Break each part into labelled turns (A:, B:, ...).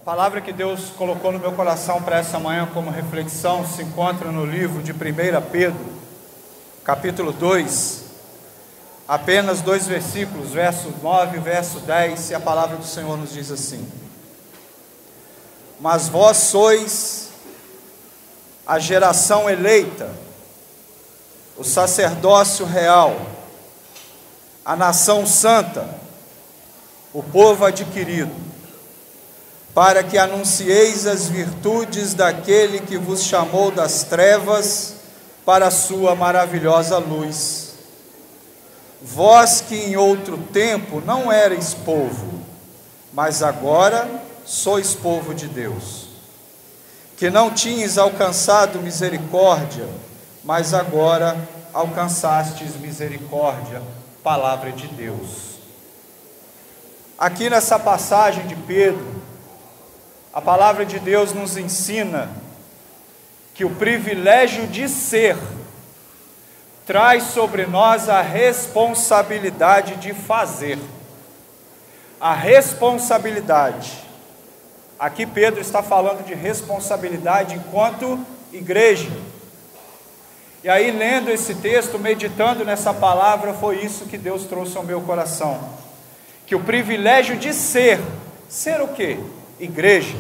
A: A palavra que Deus colocou no meu coração para essa manhã como reflexão se encontra no livro de 1 Pedro, capítulo 2, apenas 2 versículos, verso 9 e verso 10, e a palavra do Senhor nos diz assim: Mas vós sois a geração eleita, o sacerdócio real, a nação santa, o povo adquirido, para que anuncieis as virtudes daquele que vos chamou das trevas para a sua maravilhosa luz. Vós que em outro tempo não erais povo, mas agora sois povo de Deus, que não tinhas alcançado misericórdia, mas agora alcançastes misericórdia. Palavra de Deus. Aqui nessa passagem de Pedro, a palavra de Deus nos ensina que o privilégio de ser traz sobre nós a responsabilidade de fazer. A responsabilidade. Aqui Pedro está falando de responsabilidade enquanto igreja. E aí, lendo esse texto, meditando nessa palavra, foi isso que Deus trouxe ao meu coração. Que o privilégio de ser o quê? Igreja,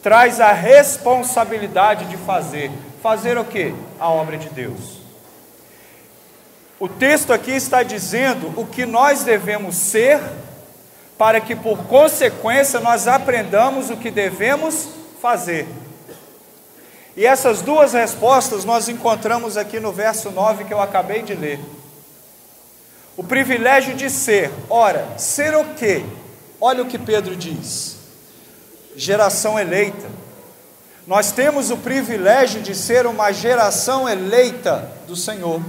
A: traz a responsabilidade de fazer. Fazer o quê? A obra de Deus. O texto aqui está dizendo o que nós devemos ser, para que por consequência nós aprendamos o que devemos fazer. E essas duas respostas nós encontramos aqui no verso 9 que eu acabei de ler. O privilégio de ser. Ora, ser o quê? Olha o que Pedro diz: geração eleita. Nós temos o privilégio de ser uma geração eleita do Senhor.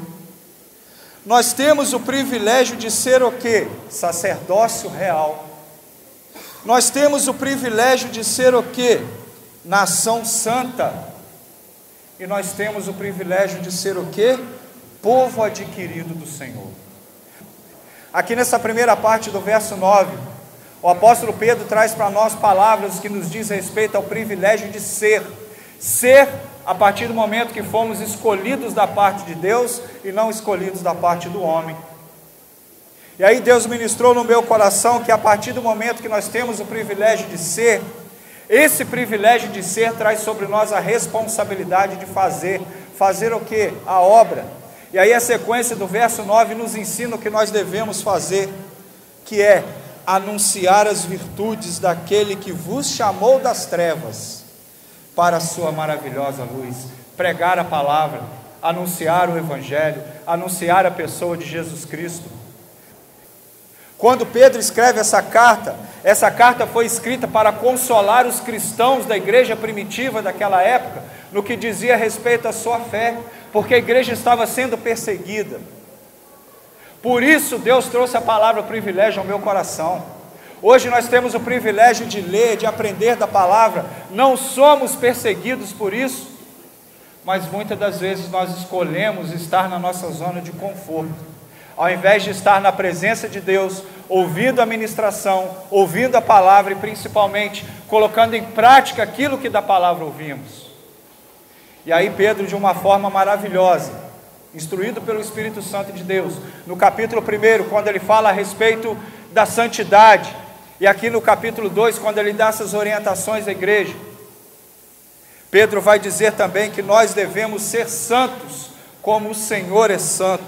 A: Nós temos o privilégio de ser o quê? Sacerdócio real. Nós temos o privilégio de ser o quê? Nação santa. E nós temos o privilégio de ser o quê? Povo adquirido do Senhor. Aqui nessa primeira parte do verso 9, o apóstolo Pedro traz para nós palavras que nos diz respeito ao privilégio de ser. Ser a partir do momento que fomos escolhidos da parte de Deus e não escolhidos da parte do homem. E aí Deus ministrou no meu coração que a partir do momento que nós temos o privilégio de ser, esse privilégio de ser traz sobre nós a responsabilidade de fazer. Fazer o quê? A obra. E aí a sequência do verso 9 nos ensina o que nós devemos fazer, que é anunciar as virtudes daquele que vos chamou das trevas para a sua maravilhosa luz. Pregar a palavra, anunciar o evangelho, anunciar a pessoa de Jesus Cristo. Quando Pedro escreve essa carta foi escrita para consolar os cristãos da igreja primitiva daquela época, no que dizia respeito à sua fé, porque a igreja estava sendo perseguida. Por isso Deus trouxe a palavra privilégio ao meu coração. Hoje nós temos o privilégio de ler, de aprender da palavra. Não somos perseguidos por isso, mas muitas das vezes nós escolhemos estar na nossa zona de conforto, ao invés de estar na presença de Deus, ouvindo a ministração, ouvindo a palavra e principalmente colocando em prática aquilo que da palavra ouvimos. E aí Pedro, de uma forma maravilhosa, instruído pelo Espírito Santo de Deus, no capítulo 1, quando ele fala a respeito da santidade, e aqui no capítulo 2, quando ele dá essas orientações à igreja, Pedro vai dizer também que nós devemos ser santos, como o Senhor é santo,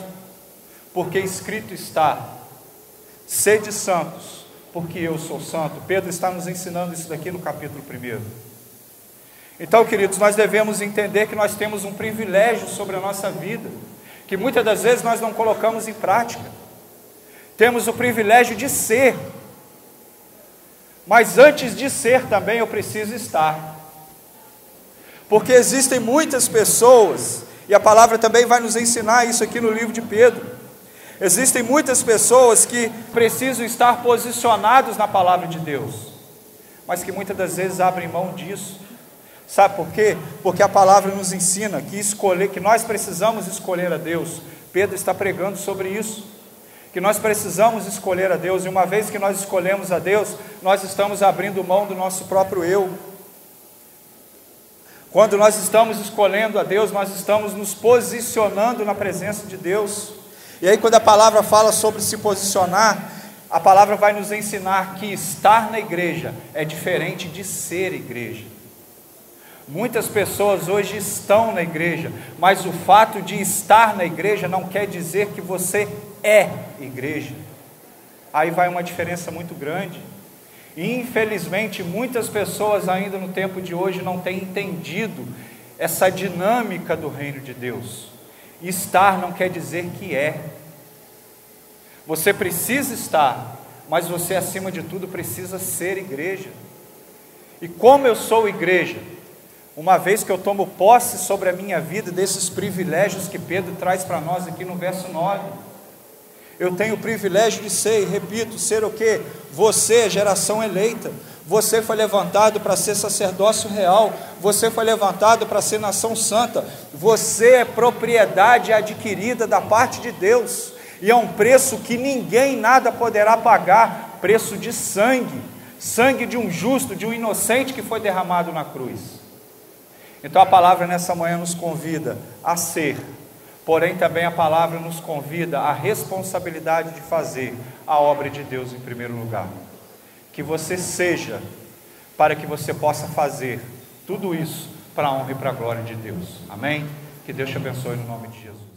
A: porque escrito está: sede santos, porque eu sou santo. Pedro está nos ensinando isso daqui no capítulo 1. Então, queridos, nós devemos entender que nós temos um privilégio sobre a nossa vida, que muitas das vezes nós não colocamos em prática. Temos o privilégio de ser, mas antes de ser também eu preciso estar, porque existem muitas pessoas, e a palavra também vai nos ensinar isso aqui no livro de Pedro. Existem muitas pessoas que precisam estar posicionados na palavra de Deus, mas que muitas das vezes abrem mão disso. Sabe por quê? Porque a palavra nos ensina que nós precisamos escolher a Deus. Pedro está pregando sobre isso, que nós precisamos escolher a Deus, e uma vez que nós escolhemos a Deus, nós estamos abrindo mão do nosso próprio eu. Quando nós estamos escolhendo a Deus, nós estamos nos posicionando na presença de Deus. E aí, quando a palavra fala sobre se posicionar, a palavra vai nos ensinar que estar na igreja é diferente de ser igreja. Muitas pessoas hoje estão na igreja, mas o fato de estar na igreja não quer dizer que você é igreja. Aí vai uma diferença muito grande. E infelizmente muitas pessoas ainda no tempo de hoje não têm entendido essa dinâmica do reino de Deus. Estar não quer dizer que é. Você precisa estar, mas você acima de tudo precisa ser igreja. E como eu sou igreja, uma vez que eu tomo posse sobre a minha vida desses privilégios que Pedro traz para nós aqui no verso 9, eu tenho o privilégio de ser, e repito, ser o quê? Você, geração eleita, você foi levantado para ser sacerdócio real, você foi levantado para ser nação santa, você é propriedade adquirida da parte de Deus, e é um preço que ninguém nada poderá pagar, preço de sangue, sangue de um justo, de um inocente que foi derramado na cruz. Então a palavra nessa manhã nos convida a ser, porém também a palavra nos convida à responsabilidade de fazer a obra de Deus em primeiro lugar. Que você seja, para que você possa fazer tudo isso para a honra e para a glória de Deus. Amém? Que Deus te abençoe no nome de Jesus.